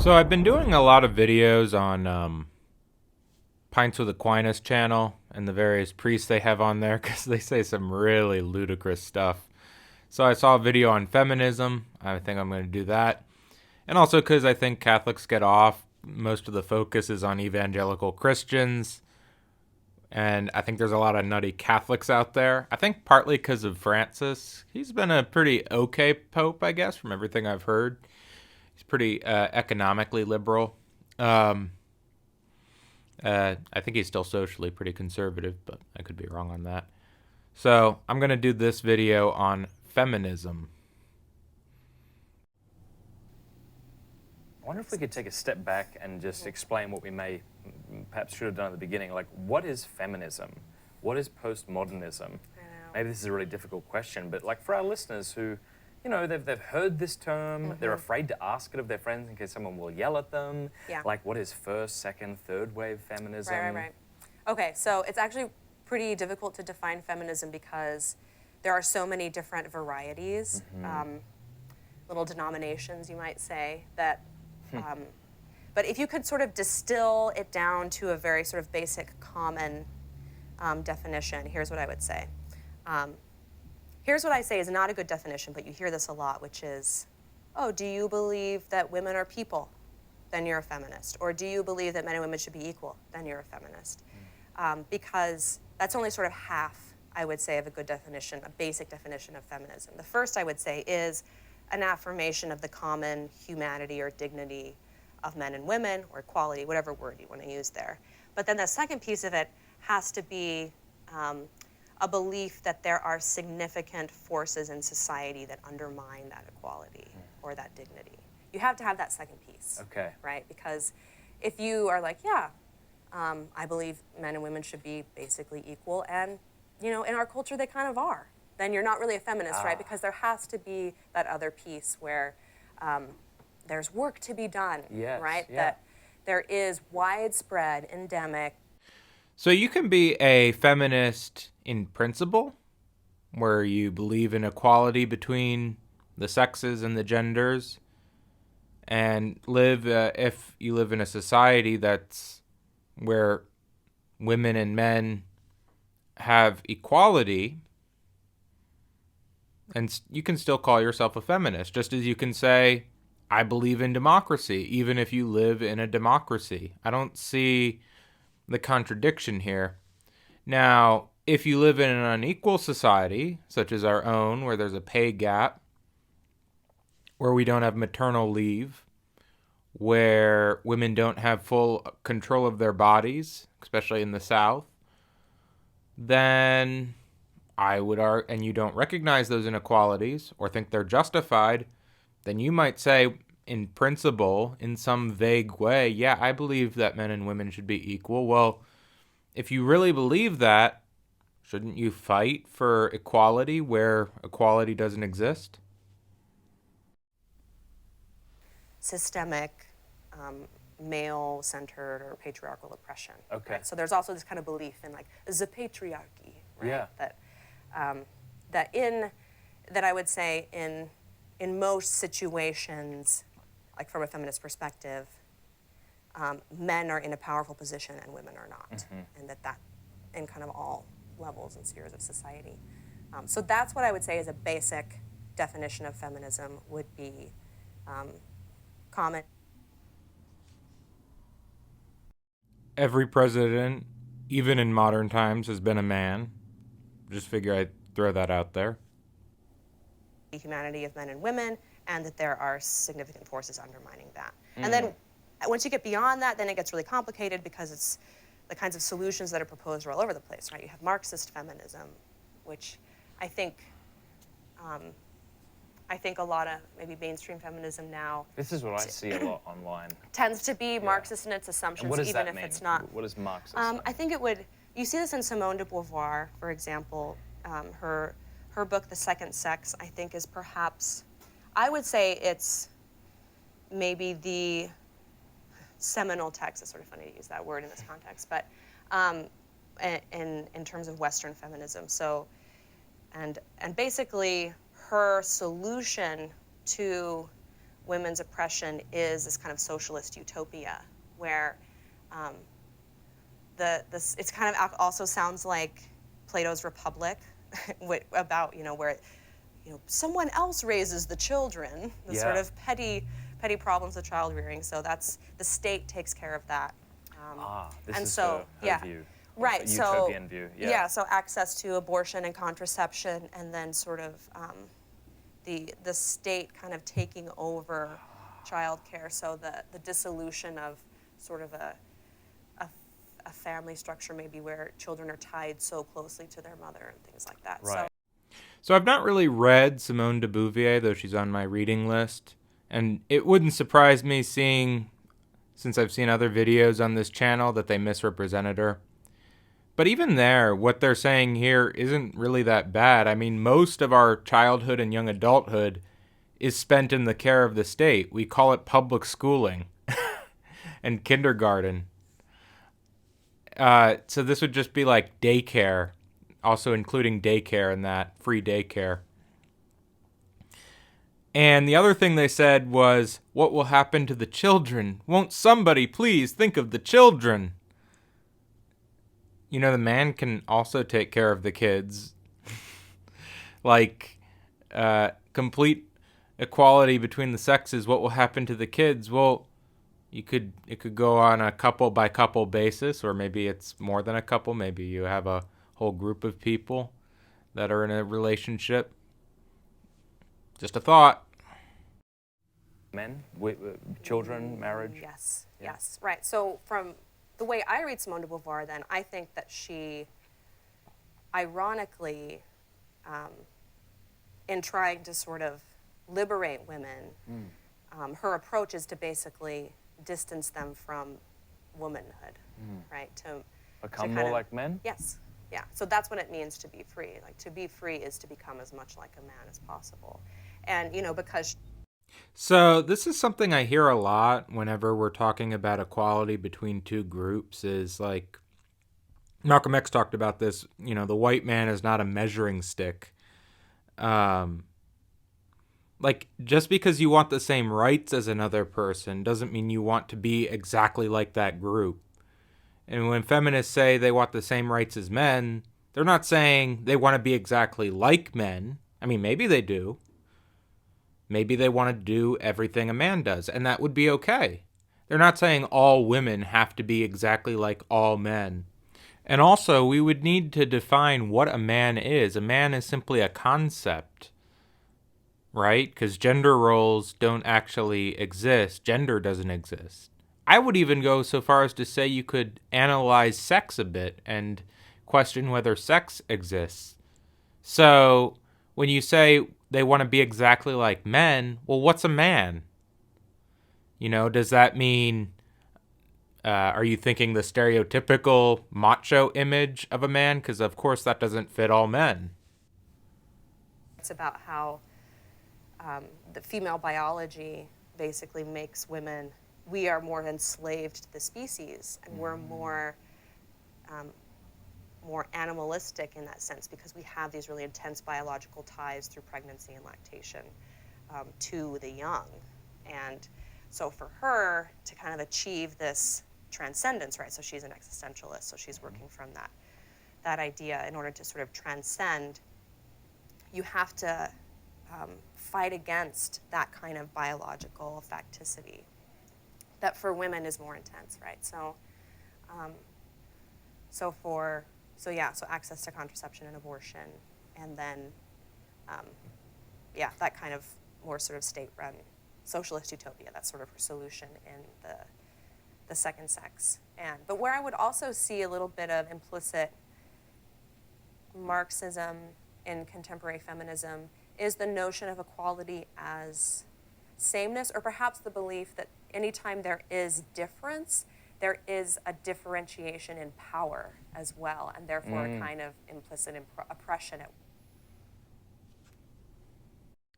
So I've been doing a lot of videos on Pints with Aquinas channel and the various priests they have on there because they say some really ludicrous stuff. So I saw a video on feminism. I think I'm going to do that. And also because I think Catholics get off. Most of the focus is on evangelical Christians. And I think there's a lot of nutty Catholics out there. I think partly because of Francis. He's been a pretty okay pope, I guess, from everything I've heard. He's pretty economically liberal. I think he's still socially pretty conservative, but I could be wrong on that. So I'm going to do this video on feminism. I wonder if we could take a step back and just explain what we perhaps should have done at the beginning. Like, what is feminism? What is postmodernism? Maybe this is a really difficult question, but like for our listeners who, they've heard this term, they're afraid to ask it of their friends in case someone will yell at them. Yeah. Like, what is first, second, third wave feminism? Right. Okay, so it's actually pretty difficult to define feminism because there are so many different varieties, little denominations, you might say, that, but if you could sort of distill it down to a very sort of basic common definition, here's what I would say. Here's what I say is not a good definition, but you hear this a lot, which is, oh, do you believe that women are people? Then you're a feminist. Or do you believe that men and women should be equal? Then you're a feminist. Because that's only sort of half, I would say, of a good definition, a basic definition of feminism. The first, I would say, is an affirmation of the common humanity or dignity of men and women, or equality, whatever word you want to use there. But then the second piece of it has to be a belief that there are significant forces in society that undermine that equality or that dignity. You have to have that second piece. Okay. Right? Because if you are like, I believe men and women should be basically equal, and in our culture they kind of are, then you're not really a feminist, right? Because there has to be that other piece where there's work to be done, right? Yeah. That there is widespread, endemic. So you can be a feminist in principle, where you believe in equality between the sexes and the genders, and live, if you live in a society that's where women and men have equality, and you can still call yourself a feminist, just as you can say, I believe in democracy, even if you live in a democracy. I don't see the contradiction here. Now, if you live in an unequal society, such as our own, where there's a pay gap, where we don't have maternal leave, where women don't have full control of their bodies, especially in the South, then I would argue, and you don't recognize those inequalities or think they're justified, then you might say, in principle, in some vague way, yeah, I believe that men and women should be equal. Well, if you really believe that, shouldn't you fight for equality where equality doesn't exist? Systemic, male-centered or patriarchal oppression. Okay. Right? So there's also this kind of belief in like the patriarchy, right? Yeah. That I would say in most situations, like from a feminist perspective, men are in a powerful position and women are not, and that in kind of all levels and spheres of society. So that's what I would say is a basic definition of feminism would be common. Every president, even in modern times, has been a man. Just figure I'd throw that out there. The humanity of men and women, and that there are significant forces undermining that. And then once you get beyond that, then it gets really complicated because it's the kinds of solutions that are proposed are all over the place, right? You have Marxist feminism, which I think a lot of maybe mainstream feminism now. This is what I see a lot online. Tends to be Marxist in its assumptions, And what does even that if mean? it's not. What is Marxism? I think it would. You see this in Simone de Beauvoir, for example. Her book, The Second Sex, I think is perhaps, I would say it's maybe the seminal text. It's sort of funny to use that word in this context, but in terms of Western feminism. So, and basically her solution to women's oppression is this kind of socialist utopia where it's kind of also sounds like Plato's Republic about, where, someone else raises the children, the sort of petty problems of child rearing. So that's, the state takes care of that. This and is so, her view. Right. Utopian view. Yeah. So access to abortion and contraception, and then sort of the state kind of taking over childcare. So the dissolution of sort of a family structure, maybe where children are tied so closely to their mother and things like that. Right. So I've not really read Simone de Beauvoir, though she's on my reading list. And it wouldn't surprise me seeing, since I've seen other videos on this channel, that they misrepresented her. But even there, what they're saying here isn't really that bad. I mean, most of our childhood and young adulthood is spent in the care of the state. We call it public schooling and kindergarten. So this would just be like daycare, also including daycare in that, free daycare. And the other thing they said was, what will happen to the children? Won't somebody please think of the children? The man can also take care of the kids. Like, complete equality between the sexes, what will happen to the kids? Well, it could go on a couple by couple basis, or maybe it's more than a couple. Maybe you have a whole group of people that are in a relationship. Just a thought. Men, children, marriage? Yes, yes, right. So from the way I read Simone de Beauvoir, then, I think that she, ironically, in trying to sort of liberate women, her approach is to basically distance them from womanhood, right? To become more like men? Yes, yeah. So that's what it means to be free. Like, to be free is to become as much like a man as possible. And, because... So this is something I hear a lot whenever we're talking about equality between two groups, is like, Malcolm X talked about this, the white man is not a measuring stick. Like, just because you want the same rights as another person doesn't mean you want to be exactly like that group. And when feminists say they want the same rights as men, they're not saying they want to be exactly like men. I mean, maybe they do. Maybe they want to do everything a man does, and that would be okay. They're not saying all women have to be exactly like all men. And also, we would need to define what a man is. A man is simply a concept, right? Because gender roles don't actually exist. Gender doesn't exist. I would even go so far as to say you could analyze sex a bit and question whether sex exists. So, when you say they want to be exactly like men, well, what's a man? Does that mean, are you thinking the stereotypical macho image of a man? Because, of course, that doesn't fit all men. It's about how the female biology basically makes women, we are more enslaved to the species, and we're more animalistic in that sense, because we have these really intense biological ties through pregnancy and lactation to the young. And so for her to kind of achieve this transcendence, right, so she's an existentialist, so she's working from that idea. In order to sort of transcend, you have to fight against that kind of biological facticity that for women is more intense, right? So so access to contraception and abortion, and then, that kind of more sort of state-run socialist utopia, that's sort of her solution in the second sex. But where I would also see a little bit of implicit Marxism in contemporary feminism is the notion of equality as sameness, or perhaps the belief that anytime there is difference, there is a differentiation in power as well, and therefore a kind of implicit oppression.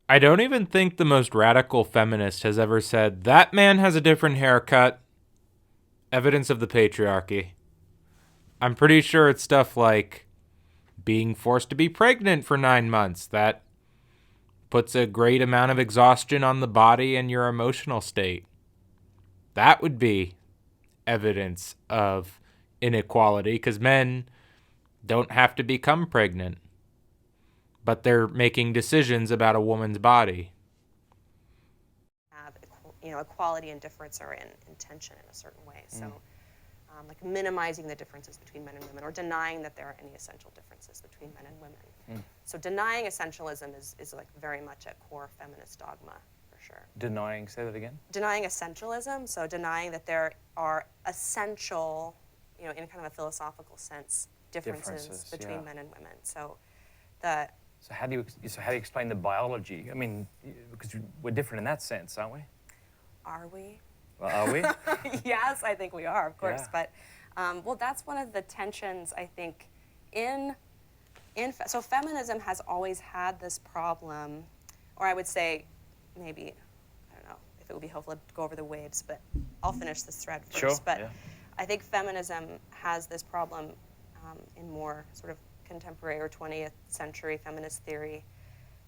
I don't even think the most radical feminist has ever said, that man has a different haircut. Evidence of the patriarchy. I'm pretty sure it's stuff like being forced to be pregnant for 9 months. That puts a great amount of exhaustion on the body and your emotional state. That would be evidence of inequality, because men don't have to become pregnant, but they're making decisions about a woman's body. Equality and difference are in tension in a certain way. So, like minimizing the differences between men and women, or denying that there are any essential differences between men and women. So denying essentialism is like very much a core feminist dogma, for sure. Denying, say that again? Denying essentialism, so denying that there are essential, in kind of a philosophical sense, differences between men and women. So how do you explain the biology? I mean, because we're different in that sense, aren't we? Are we? Well, are we? Yes, I think we are, of course. Yeah. But well, that's one of the tensions, I think, so feminism has always had this problem, or I would say, maybe, I don't know if it would be helpful to go over the waves, but I'll finish this thread first. Sure. But yeah. I think feminism has this problem in more sort of contemporary or 20th century feminist theory.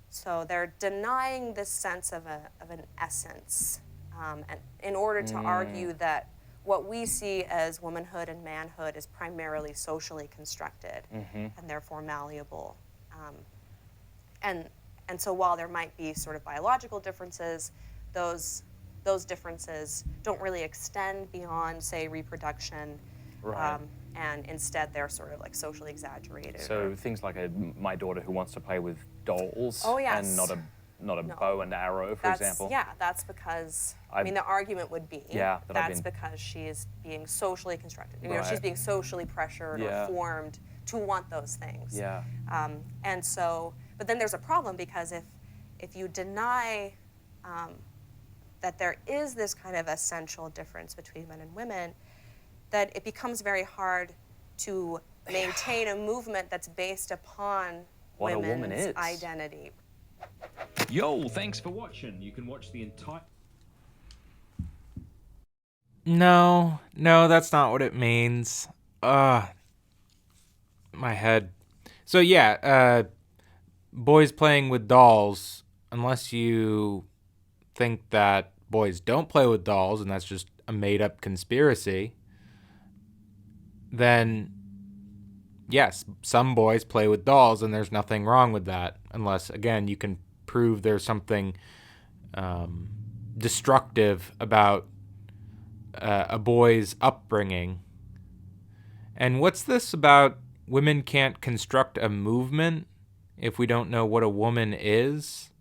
So they're denying this sense of an essence, and in order to argue that what we see as womanhood and manhood is primarily socially constructed and therefore malleable. And so while there might be sort of biological differences, those differences don't really extend beyond, say, reproduction. Right. And instead they're sort of like socially exaggerated. So things like my daughter who wants to play with dolls and not a bow and arrow, for example. Yeah, that's because, the argument would be that's because she is being socially constructed. She's being socially pressured or formed to want those things. Yeah. And so, but then there's a problem, because if you deny that there is this kind of essential difference between men and women, that it becomes very hard to maintain a movement that's based upon what women's a woman is. Identity. Yo, thanks for watching. You can watch the entire... No, that's not what it means. My head. So yeah, boys playing with dolls, unless you think that boys don't play with dolls and that's just a made-up conspiracy, then yes, some boys play with dolls and there's nothing wrong with that, unless, again, you can prove there's something destructive about a boy's upbringing. And what's this about women can't construct a movement if we don't know what a woman is?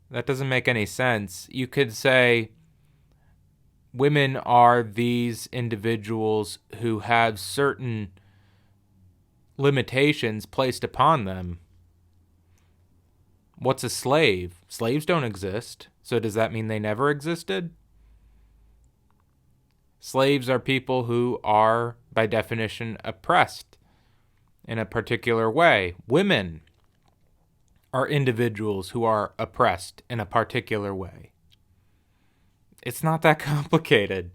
That doesn't make any sense. You could say women are these individuals who have certain limitations placed upon them. What's a slave? Slaves don't exist. So does that mean they never existed? Slaves are people who are, by definition, oppressed in a particular way. Women are individuals who are oppressed in a particular way. It's not that complicated.